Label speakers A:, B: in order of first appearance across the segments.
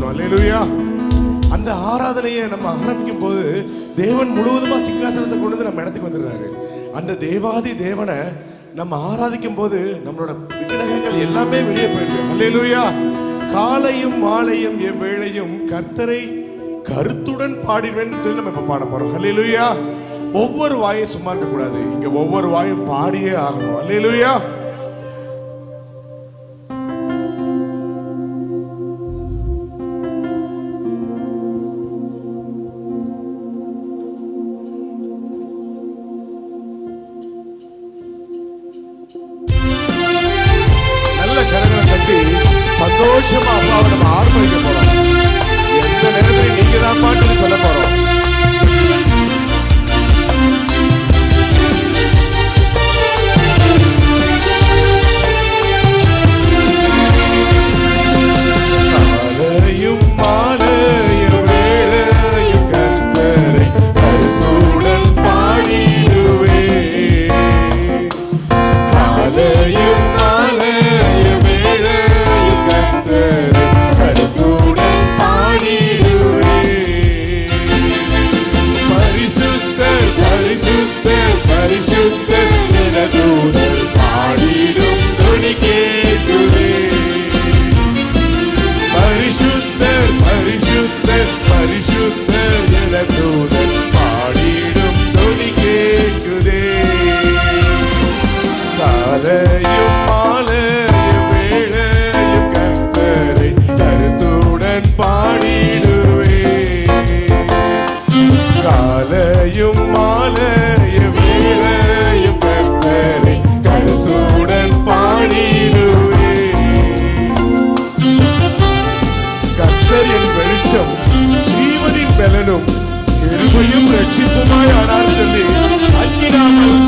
A: ஆரம்பிக்கணும். அல்லேலூயா. அந்த ஆராதனையை நம்ம ஆரம்பிக்கும் போது தேவன் முழுவதுமா சிங்காசனத்தை கொண்டு வந்து நம்ம இடத்துக்கு வந்துடுறாரு. அந்த தேவாதி தேவனை நம்ம ஆராதிக்கும் போது நம்மளோட விக்கிரகங்கள் எல்லாமே வெளியே போயிடுது. அல்லேலூயா. காலையும் மாலையும் எவ்வேளையும் கர்த்தரை கருத்துடன் பாடிடுவேன் சொல்லி நம்ம இப்ப பாட போறோம். அல்லேலூயா. ஒவ்வொரு வாயும் சும்மா இருக்க கூடாது, இங்க ஒவ்வொரு வாயும் பாடியே ஆகணும். அல்லேலூயா. நல்ல கரங்களை கட்டி சந்தோஷமா அப்பாவை நம்ம ஆர்ப்பரிக்க போறோம். எந்த நேரத்தில் நீங்க தான் பாட்டுன்னு சொல்ல போறோம்.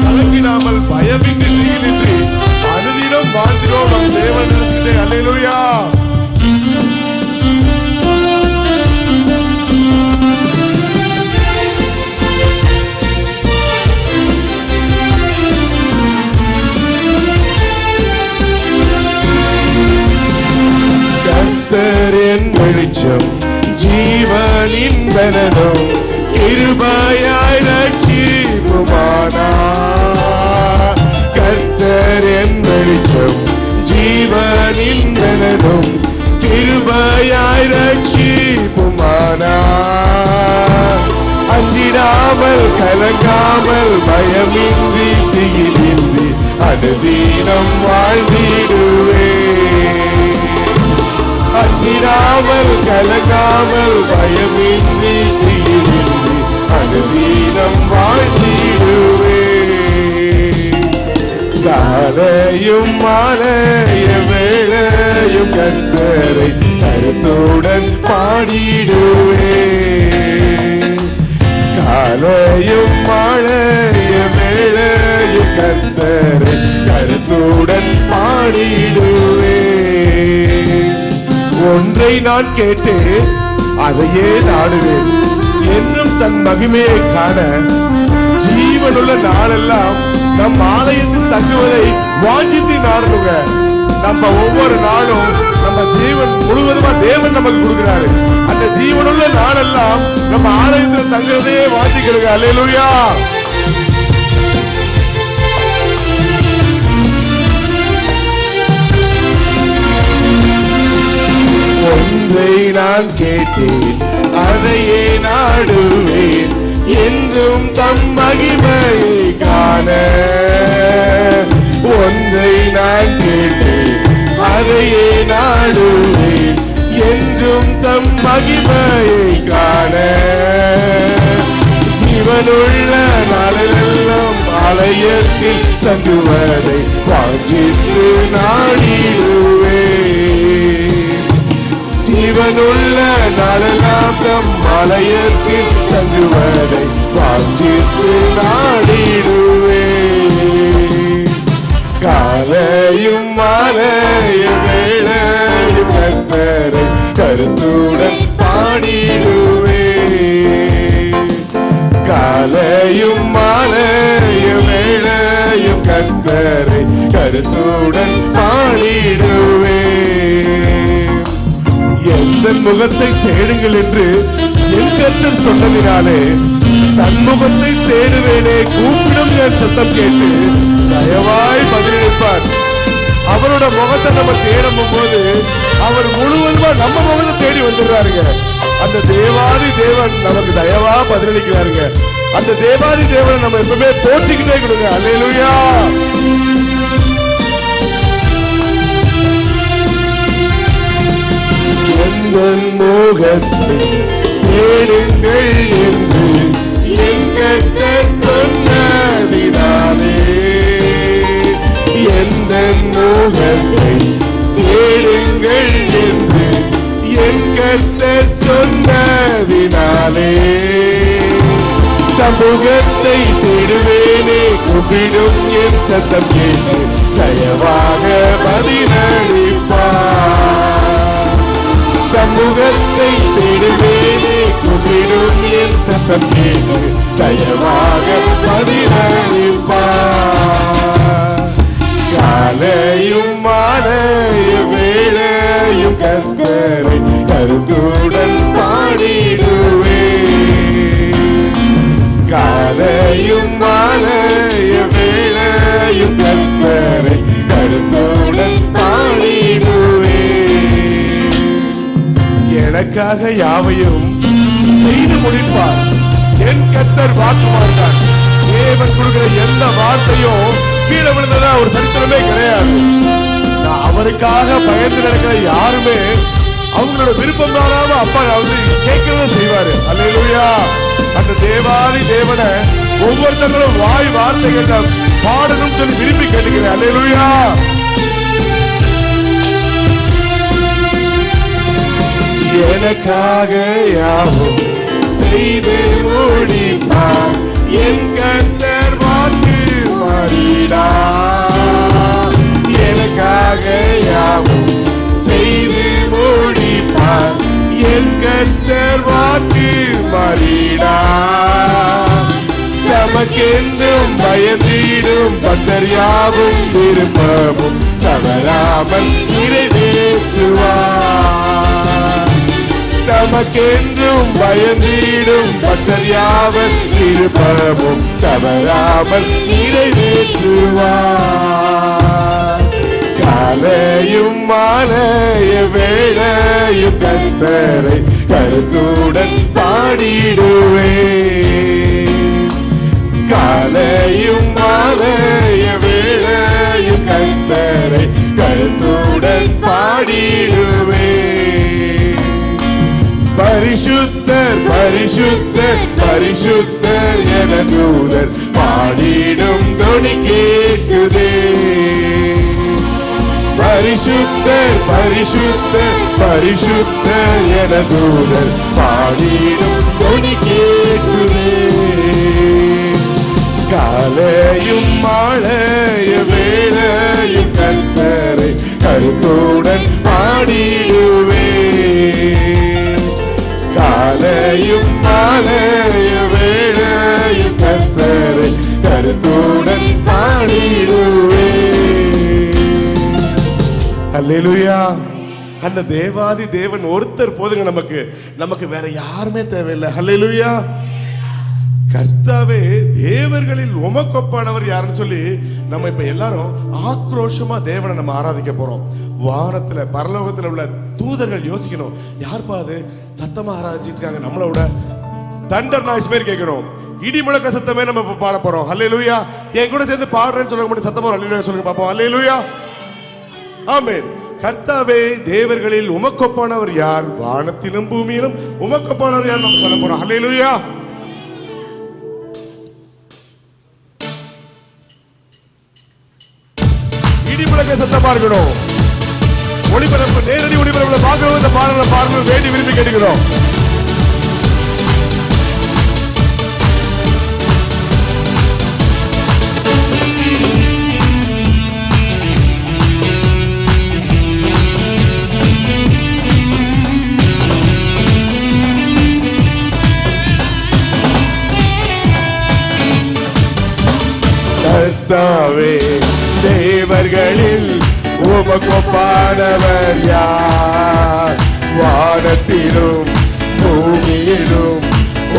A: கலங்கிடாமல் பயமின்றி நீரின்றி அனுதினம் வாழ்கிறோம் நம் தேவன். அல்லேலூயா. கர்த்தரின் வெளிச்சம் ஜீவனின் பலனும் கிருபையாய் ரட்சிப்புமானார். கர்த்தரின் வெளிச்சம் ஜீவனின் பலனும் கிருபையாய் ரட்சிப்புமானார். அஞ்சிடாமல் கலங்காமல் பயமின்றி திகிலின்றி அனுதினம் வாழ்ந்திடுவே. அஞ்சிடாமல் கலங்காமல் பயமின்றி திகிலின்றி அனுதினம் வாழ்ந்திடுவே. காலையும் மாலைய வேளையும் கர்த்தரை கருத்துடன் பாடிடுவே. காலையும் மாலைய வேளையும் கர்த்தரை கருத்துடன் பாடிடுவே. ஒன்றை நான் கேட்டு அதையே நாடுவேன், என்னும் தன் மகிமையை காண ஜீவனுள்ள நாளெல்லாம் நம் ஆலயத்தில் தங்குவதை வாஞ்சித்து நாடணுங்க. நம்ம ஒவ்வொரு நாளும் நம்ம ஜீவன் முழுவதுமா தேவன் நமக்கு கொடுக்கிறாரு. அந்த ஜீவனுள்ள நாளெல்லாம் நம்ம ஆலயத்தில் தங்குவதே வாஞ்சிக்கிறோங்க. அல்லேலூயா. ஒன்றை நான் கேட்டேன் அதையே நாடுவேன், என்றும் தம் மகிமையை காண. ஒன்றை நான் கேட்டேன் அதையே நாடுவேன், என்றும் தம் மகிமையை காண. ஜீவனுள்ள நாளெல்லாம் ஆலயத்தில் தங்குவதை வாஞ்சித்து நாடிடுவே. ஜீவனுள்ள நாளெல்லாம் தம் ஆலயத்தில் தங்குவதை வாஞ்சித்து நாடிடுவே. காலையும் மாலைய வேளையும் கர்த்தரை கருத்துடன் பாடிடுவே. காலையும் மாலைய வேளையும் கர்த்தரை கருத்துடன் பாடிடுவே. எந்த எந்தன் முகத்தை தேடுங்கள் என்று என் கர்த்தர் சொன்னதினாலே தன் முகத்தை தேடுவேனே, கூப்பிடும் என் சத்தம் கேட்டு தயவாய் பதிலளிப்பார். அவரோட முகத்தை நம்ம தேடும் போது அவர் முழுவதுமா நம்ம முகத்தை தேடி வந்துடுறாருங்க. அந்த தேவாதி தேவன் நமக்கு தயவா பதிலளிக்கிறாருங்க. அந்த தேவாதி தேவனை நம்ம எப்பவுமே போற்றிக்கிட்டே கொடுங்க. அல்லேலூயா. எங்கள் முகத்தை தேடுங்கள் என்று என் கர்த்தர் சொன்னதினாலே, எங்கள் முகத்தை தேடுங்கள் என்று என் கர்த்தர் சொன்னதினாலே, முகத்தை தேடுவேனே, கூப்பிடும் என் சத்தம் கேட்டு தயவாக பதிலளிப்பார். முகத்தை தேடுவேனே, கூப்பிடும் என் சத்தம் கேட்டு தயவாக பதிலளிப்பார். காலையும் மாலையும் வேளையும் கர்த்தரை கருத்துடன் பாடிடுவே. காலையும் மாலையும் வேளையும் கர்த்தரை கருத்துடன் பாடிடுவே. எனக்காக யாவையும் செய்து முடிப்பார். என் கர்த்தர் வாக்கு மாட்டார். தேவன் கொடுக்கிற எந்த வார்த்தையும் கீழே விழுந்ததா ஒரு சரித்திரமே கிடையாது. நான் அவருக்காக பயந்து நடக்கிற யாருமே அவங்களோட விருப்பம் தானாம அப்பா கேட்கிறத செய்வாரு. அல்லேலூயா. அந்த தேவாதி தேவனை ஒவ்வொருத்தங்களும் வாய் வார்த்தை கேட்ட பாடணும் சொல்லி விரும்பி கேட்டுக்கிறேன். அல்லேலூயா. எனக்காக யாவும் செய்து முடிப்பார். என் கர்த்தர் வாக்கு மாறிடார். எனக்காக யாவும் செய்து முடிப்பார். என் கர்த்தர் வாக்கு மாறிடார். தமக்கென்றும் பயந்திடும் பக்தர் யாவும் விருப்பமும் தவறாமல் நிறைவேற்றுவார். தமக்கென்றும் பயந்திடும் பக்தர் யாவர் விருப்பமும் தவறாமல் நிறைவேற்றுவார். காலையும் மாலைய வேளையும் கர்த்தரை கருத்துடன் பாடிடுவே. காலையும் மாலைய வேளையும் கர்த்தரை கருத்துடன் பாடிடுவே. பரிசுத்தர் பரிசுத்தர் பரிசுத்தர் என தூதர் பாடிடும் தொனி கேட்குதே. பரிசுத்தர் பரிசுத்தர் பரிசுத்தர் என தூதர் பாடிடும் தொனி கேட்குதே. காலையும் மாலைய வேளையும் கர்த்தரை கருத்துடன் பாடிடுவே. காலையும் மாலைய வேளையும் கர்த்தரை கருத்துடன் பாடிடுவே. அல்லேலூயா. அந்த தேவாதி தேவன் ஒருத்தர் போதுங்க நமக்கு. நமக்கு வேற யாருமே தேவையில்லை. அல்லேலூயா. கர்த்தாவே தேவர்களில் உமக்கொப்பானவர் யாருன்னு சொல்லி நம்ம இப்ப எல்லாரும் ஆக்ரோஷமா தேவனை நம்ம ஆராதிக்க போறோம். வானத்துல பரலோகத்துல உள்ள தூதர்கள் யோசிக்கணும், யார்ப்பா அது சத்தமா ஆராதிச்சிட்டு இருக்காங்க, நம்மளோட தண்டர் நாய்ஸ் மாதிரி கேட்கணும். இடி முழக்க சத்தமே நம்ம இப்ப பாட போறோம். அல்லேலூயா. என் கூட சேர்ந்து பாடுறேன்னு சொல்ல மட்டும் சத்தமா அல்லேலூயா சொல்லுங்க பாப்போம். அல்லேலூயா. ஆமென். கர்த்தாவே தேவர்களில் உமக்கொப்பானவர் யார், வானத்திலும் பூமியிலும் உமக்கொப்பானவர் யார் நம்ம சொல்ல போறோம். அல்லேலூயா. இடிமுழக்க சத்தமா இருக்கணும். ஒளிபரப்பு நேரடி ஒளிபரப்புல பார்க்கணும். இந்த பாடல பாடணும் வேண்டி விரும்பி கேட்டுக்கிறோம். கர்த்தாவே தேவர்களில் உமக்கொப்பானவர் யார், வானத்திலும் பூமியிலும்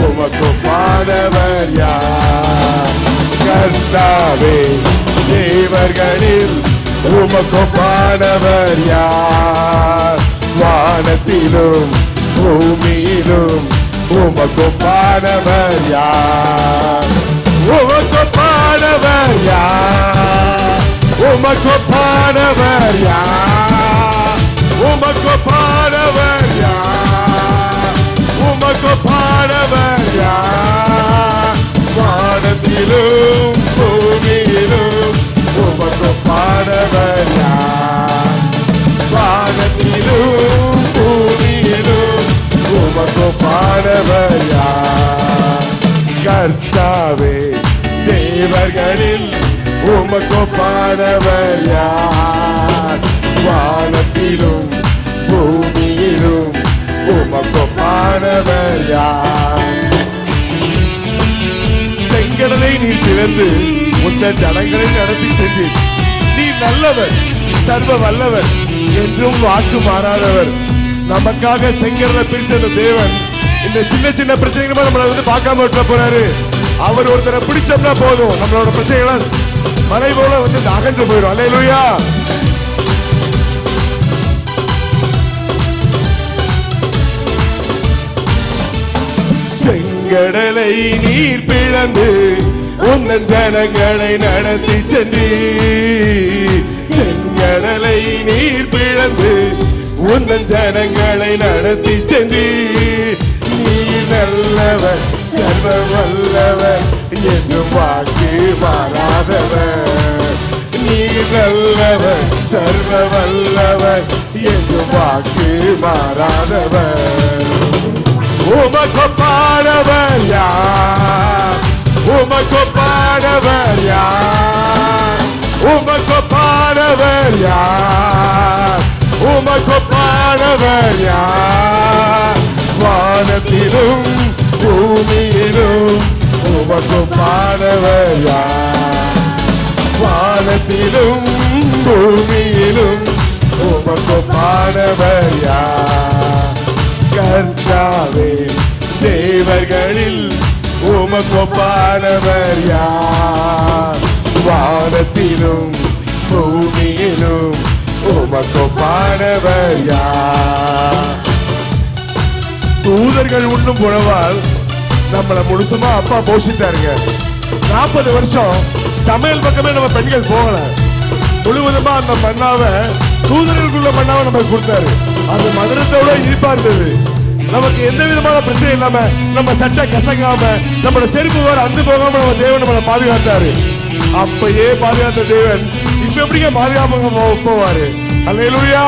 A: உமக்கொப்பானவர் யார்? கர்த்தாவே, தேவர்களில் உமக்கொப்பானவர் யார்? வானத்திலும் பூமியிலும் உமக்கொப்பானவர் யார்? உமக்கொப்பானவர் யார்? உமக்கொப்பானவர் யார்? உமக்கொப்பானவர் யார்? உமக்கொப்பானவர் யார்? வானத்திலும் பூமியிலும் உமக்கொப்பானவர் யார்? வானத்திலும் பூமியிலும் உமக்கொப்பானவர் யார்? கர்த்தாவே, தேவர்களில் உமக்கொப்பானவர் யார்? வானத்திலும் பூமியிலும் உமக்கொப்பானவர் யார்? செங்கடலை நீ திறந்து உந்தன் ஜனங்களை நடத்தி சென்று நீ நல்லவர், சர்வ வல்லவர், என்றும் வாக்கு மாறாதவர். நமக்காக செங்கடலை பிரிச்ச தேவன் இந்த சின்ன சின்ன பிரச்சனைகளை நம்மளை பார்க்காம விட்ட போறாரு. அவர் ஒருத்தரை பிடிச்சோம்னா போதும், நம்மளோட பிரச்சனைகள் மலை போல அகன்று போயிடும். அல்லேலூயா. செங்கடலை நீர் பிளந்து உந்தன் ஜனங்களை நடத்தி சென்று செங்கடலை நீர் பிளந்து உந்தன் ஜனங்களை நடத்தி சென்று நீர் நல்லவர், சர்வ வல்லவர், என்றும் வாக்கு மாறாதவர். நீர் நல்லவர், சர்வ வல்லவர், என்றும் வாக்கு மாறாதவர். உமக்கொப்பானவர் யார்? உமக்கொப்பானவர் யார்? உமக்கொப்பானவர் யார்? உமக்கொப்பானவர் யார்? வானத்திலும் பூமியிலும் உமக்கொப்பானவர் யார்? வானத்திலும் பூமியிலும் உமக்கொப்பானவர் யார்? கர்த்தாவே, தேவர்களில் உமக்கொப்பானவர் யார்? வானத்திலும் பூமியிலும் உமக்கொப்பானவர் யார்? தூதர்கள் உண்ணும் உணவால் நம்மளை முழுசுமா அப்பா போஷித்தாருங்க. 40 வருஷம் சமையல் பக்கமே நம்ம பெண்கள் போகல. முழுவதுமா அந்த மண்ணாவை, தூதர்களுக்குள்ள மண்ணாவை நமக்கு கொடுத்தாரு. அது மதுரத்தோட இனிப்பா இருந்தது. நமக்கு எந்த விதமான பிரச்சனை இல்லாம, நம்ம சட்டை கசங்காம, நம்மளோட செருப்பு வேற அந்து போகாம நம்ம தேவன் நம்மளை பாதுகாத்தாரு. அப்பயே பாதுகாத்த தேவன் இப்ப எப்படிங்க பாதுகாப்பாக போவாரு? அல்லேலூயா.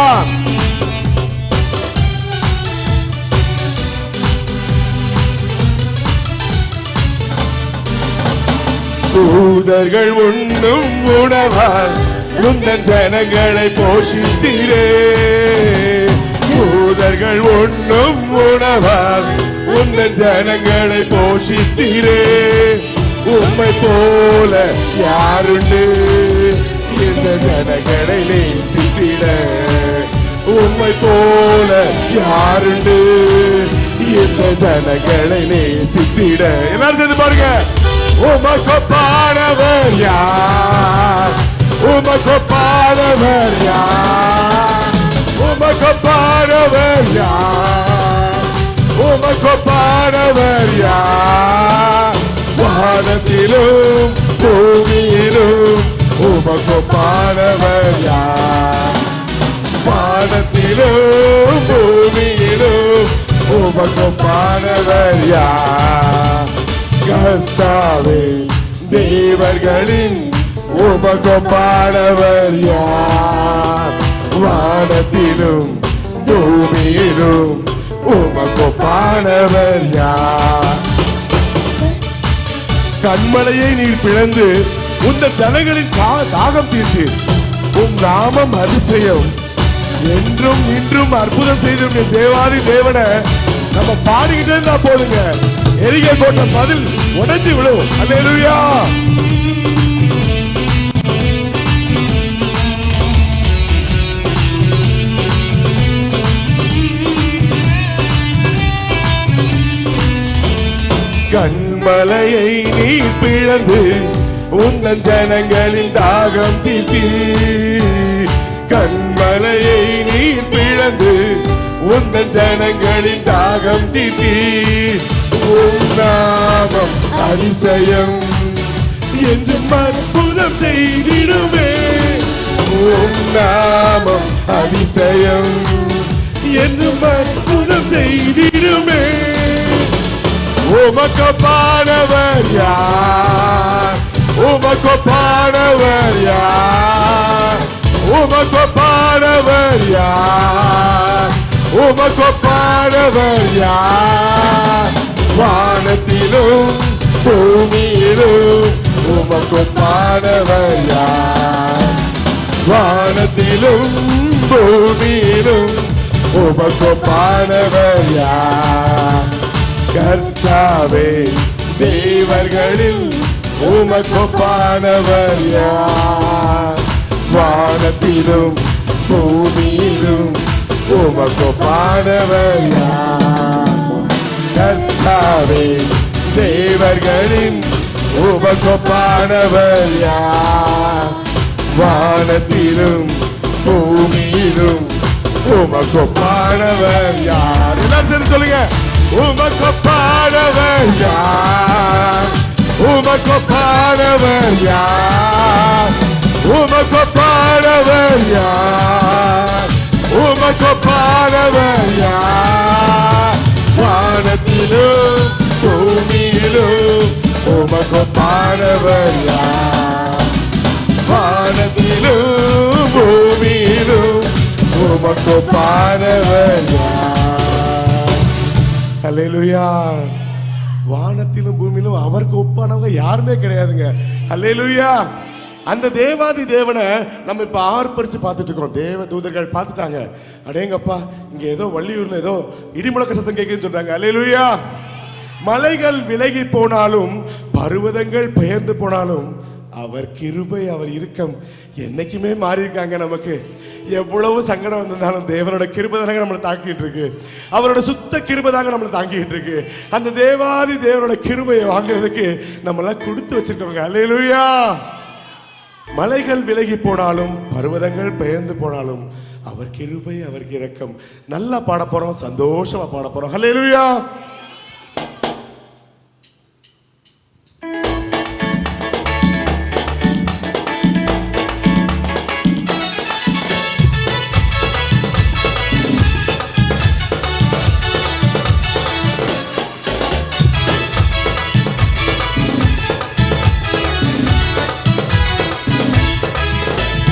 A: தூதர்கள் உண்ணும் உணவால் உந்தன் ஜனங்களை போஷித்தீரே. தூதர்கள் உண்ணும் உணவால் உந்தன் ஜனங்களை போஷித்தீரே. உம்மை போல யாருண்டு இந்த ஜனங்களை நேசித்திட? உம்மை போல யாருண்டு இந்த ஜனங்களை நேசித்திட? எல்லாரும் சேர்ந்து பாருங்க. உமக்கொப்பானவர் யார்? உமக்கொப்பானவர் யார்? உமக்கொப்பானவர் யார்? உமக்கொப்பானவர் யார்? வானத்திலும் பூமியிலும் உமக்கொப்பானவர் யார்? வானத்திலும் பூமியிலும் உமக்கொப்பானவர் யார்? கர்த்தாவே, தேவர்களின் உமக்கொப்பானவர் யார்? வானத்திலும் பூமியிலும் உமக்கொப்பானவர் யார்? கண்மலையை நீர் பிளந்து உந்த ஜனங்களின் தாகம் தீர்த்து உம் நாமம் அதிசயம் என்றும் இன்றும் அற்புதம் செய்து தேவாதி தேவனை நம்ம பாடிக்கிட்டே இருந்தா போதுங்க. எரிகை கோட்டை பதில் உடைஞ்சு விடும். அல்லேலூயா. கண்மலையை நீர் பிளந்து உந்தன் ஜனங்களின் தாகம் தீர்த்தி. கண்மலையை நீர் பிளந்து உந்தன் ஜனங்களின் தாகம் தீர்த்தி. உம் நாமம் அதிசயம் என்றும் அற்புதம் செய்திடுவே. உம் நாமம் அதிசயம் என்றும் அற்புதம் செய்திடுமே. உமக்கொப்பானவர் யார்? உமக்கொப்பானவர் யார்? உமக்கொப்பானவர் யார்? உமக்கொப்பானவர் யார்? வானத்திலும் பூமியிலும் உமக்கொப்பானவர் யார்? வானத்திலும் பூமியிலும் உமக்கொப்பானவர் யார்? கர்த்தாவே தேவர்களில் உமக்கொப்பானவர் யார்? வானத்திலும் பூமியிலும் உமக்கொப்பானவர் யார்? கர்த்தாவே தேவர்களில் உமக்கொப்பானவர் யார்? வானத்திலும் பூமியிலும் உமக்கொப்பானவர் யார்? எல்லாரும் சொல்லுங்க. உமக்கொப்பானவர் யார்? உமக்கொப்பானவர் யார்? உமக்கொப்பானவர் யார்? உமக்கொப்பானவர் யார்? வானத்திலும் பூமியிலும் உமக்கொப்பானவர் யார்? வானத்திலும் பூமியிலும் உமக்கொப்பானவர் யார்? அல்லேலூயா. வானத்திலும் பூமியிலும் அவருக்கு ஒப்பானவங்க யாருமே கிடையாதுங்க. அல்லேலூயா. அந்த தேவாதி தேவனை நம்ம இப்ப ஆர்ப்பரிச்சு பார்த்துட்டு இருக்கிறோம். தேவ தூதர்கள் பார்த்துட்டாங்க. அடேங்கப்பா, இங்க ஏதோ வள்ளியூர்ல ஏதோ இடிமுழக்க சத்தம் கேட்குன்னு சொல்றாங்க. அல்லேலூயா. மலைகள் விலகி போனாலும் பர்வதங்கள் பெயர்ந்து போனாலும் அவர் கிருபை அவர் இரக்கம் என்னைக்குமே மாறி இருக்காங்க. நமக்கு எவ்வளவு சங்கடம் வந்திருந்தாலும் தேவனோட கிருபை தாங்க நம்மளை தாக்கிட்டு இருக்கு. அவரோட சுத்த கிருபை தாங்க நம்மளை தாக்கிட்டு இருக்கு. அந்த தேவாதி தேவனோட கிருபையை வாங்குறதுக்கு நம்மளாம் கொடுத்து வச்சிருக்கோங்க. அல்லேலூயா. மலைகள் விலகி போனாலும் பர்வதங்கள் பெயர்ந்து போனாலும் அவர் கிருபை அவர் இரக்கம். நல்லா பாட போறோம், சந்தோஷமா பாட போறோம். அல்லேலூயா.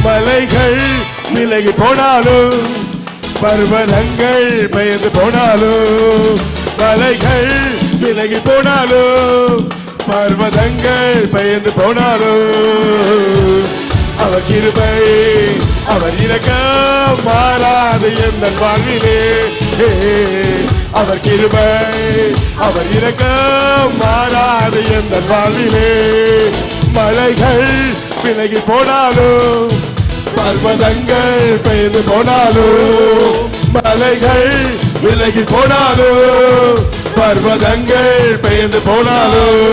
A: மலைகள் விலகி போனாலும் பர்வதங்கள் பெயர்ந்து போனாலும், மலைகள் விலகி போனாலும் பர்வதங்கள் பெயர்ந்து போனாலும் அவர் கிருபை அவர் இரக்கம் மாறாது எந்த வாழ்விலே. அவர் கிருபை அவர் இரக்கம் மாறாது எந்த வாழ்விலே. மலைகள் விலகி போனாலும் பர்வதங்கள் பெயர்ந்து போனாலும், மலைகள் விலகி போனாலும் பர்வதங்கள் பெயர்ந்து போனாலும்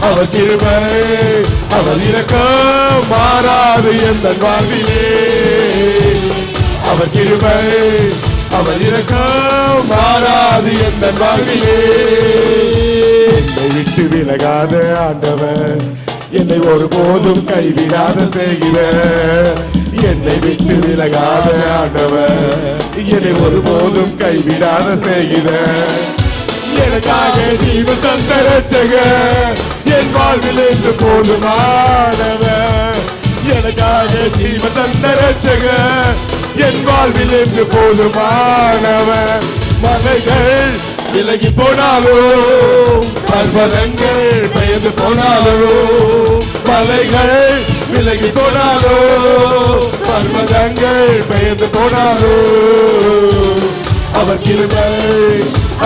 A: அவர் கிருபை அவர் இரக்கம் மாறாது எந்த வாழ்விலே. அவர் கிருபை அவர் இரக்கம் மாறாது எந்த வாழ்விலே. என்னை விட்டு விலகாத ஆண்டவர், என்னை ஒருபோதும் கைவிடாத செய்கிறார். என்னை விட்டு விலகாத ஆண்டவர், என்னை ஒருபோதும் கைவிடாத செய்கிறார். எனக்காக ஜீவன் தந்த ரட்சகர், என் வாழ்வில் என்று போதுமானவர். எனக்காக ஜீவன் தந்த ரட்சகர், என் வாழ்வில் என்று போதுமானவர். மலைகள் விலகி போனாலும் பர்வதங்கள் பெயர்ந்து போனாலும், மலைகள் விலகி போனாலும் பர்வதங்கள் பெயர்ந்து போனாலும் அவர் கிருபை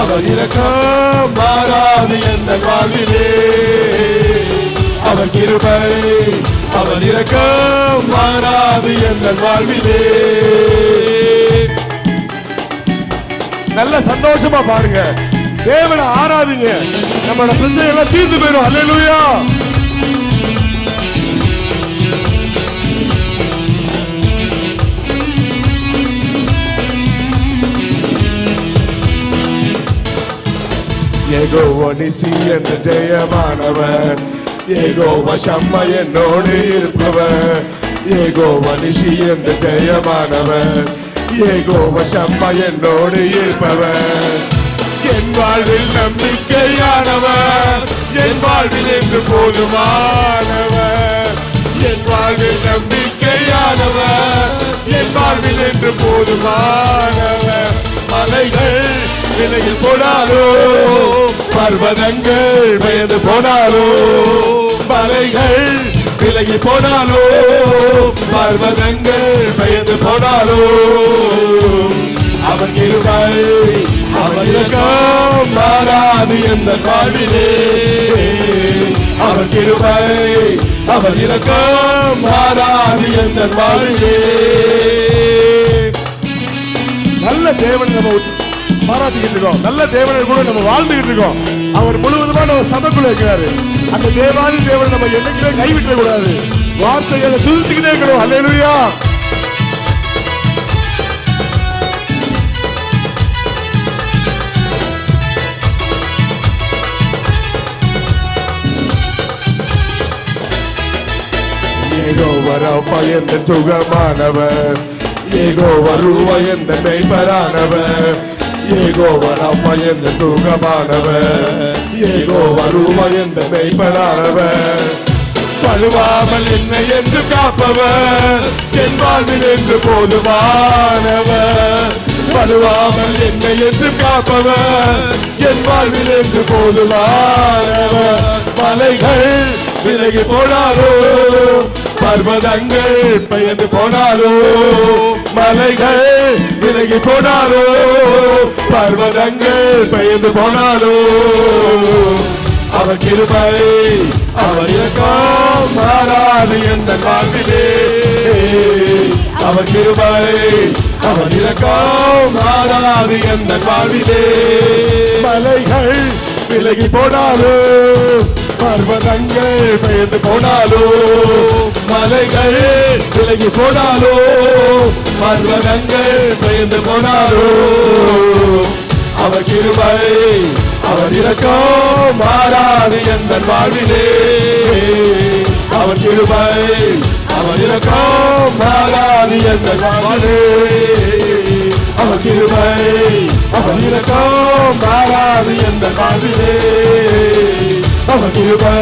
A: அவர் இரக்கம் மாறாது எந்த வாழ்விலே. அவர் கிருபை அவர் இரக்கம் மாறாது எந்த வாழ்விலே. நல்ல சந்தோஷமா பாருங்க. தேவனை ஆராதிங்க, நம்மளோட பிரச்சனை எல்லாம் தீர்ந்து போயிடும். அல்லேலூயா. யெகோவா நிசி என்ற ஜெயமானவர், யெகோவா ஷம்மா என்னோடு இருப்பவர். யெகோவா நிசி என்ற ஜெயமானவர், யெகோவா ஷம்மா என்னோடு இருப்பவர். என் வாழ்வில் நம்பிக்கையானவர், என் வாழ்வில் என்று போதுமானவர். என் வாழ்வில் நம்பிக்கையானவர், என் வாழ்வில் என்று போதுமானவர். மலைகள் விலகி போனாலோ, பர்வதங்கள் பயந்து போனாலோ, மலைகள் விலகி போனாலோ, பர்வதங்கள் பயந்து போனாலோ, அவர் கிருபை அவர் இரக்கம் மாறாது எந்த வாழ்விலே. அவர் கிருபை அவர் இரக்கம் மாறாது எந்த வாழ்விலே. நல்ல தேவன் நம்ம பாராட்டிக்கிட்டு இருக்கோம், நல்ல தேவனை கூட நம்ம வாழ்ந்துகிட்டு இருக்கோம். அவர் முழுவதுமா நம்ம சபைக்குள்ள இருக்கிறாரு. அந்த தேவாதி தேவனை நம்ம என்னைக்குமே கைவிட்ட கூடாது, வார்த்தைகளை துதிச்சுக்கிட்டே இருக்கணும். அல்லேலூயா. யெகோவா ரஃபா என்ற சுகமானவர், யெகோவா ரூவா என்ற மெய்ப்பரானவர். யெகோவா ரஃபா என்ற சுகமானவர், யெகோவா ரூவா என்ற மெய்ப்பரானவர். பழுவாமல் என்னை என்று காப்பவர், என் வாழ்வில் என்று போதுமானவர். பழுவாமல் என்னை என்று காப்பவர், என் வாழ்வில் என்று போதுமானவர். மலைகள் விலகி போனாலோ, பர்வதங்கள் பெயர்ந்து போனாலோ, மலைகள் விலகி போனாலோ, பர்வதங்கள் பெயர்ந்து போனாலோ, அவர் கிருபை அவர் இரக்கம் மாறாது எந்த வாழ்விலே. அவர் கிருபை அவர் இரக்கம் மாறாது எந்த வாழ்விலே. மலைகள் விலகி போனாலோ, பர்வதங்கள் பெயர்ந்து போனாலோ, மலைகள் விலகி போனாலோ, பர்வதங்கள் பெயர்ந்து போனாலோ, அவர் கிருபை அவர் இரக்கம் மாறாது எந்த வாழ்விலே. அவர் கிருபை அவர் இரக்கம் மாறாது எந்த வாழ்விலே. அவர் கிருபை அவர் இரக்கம் மாறாது எந்த வாழ்விலே. அவர் கிருபை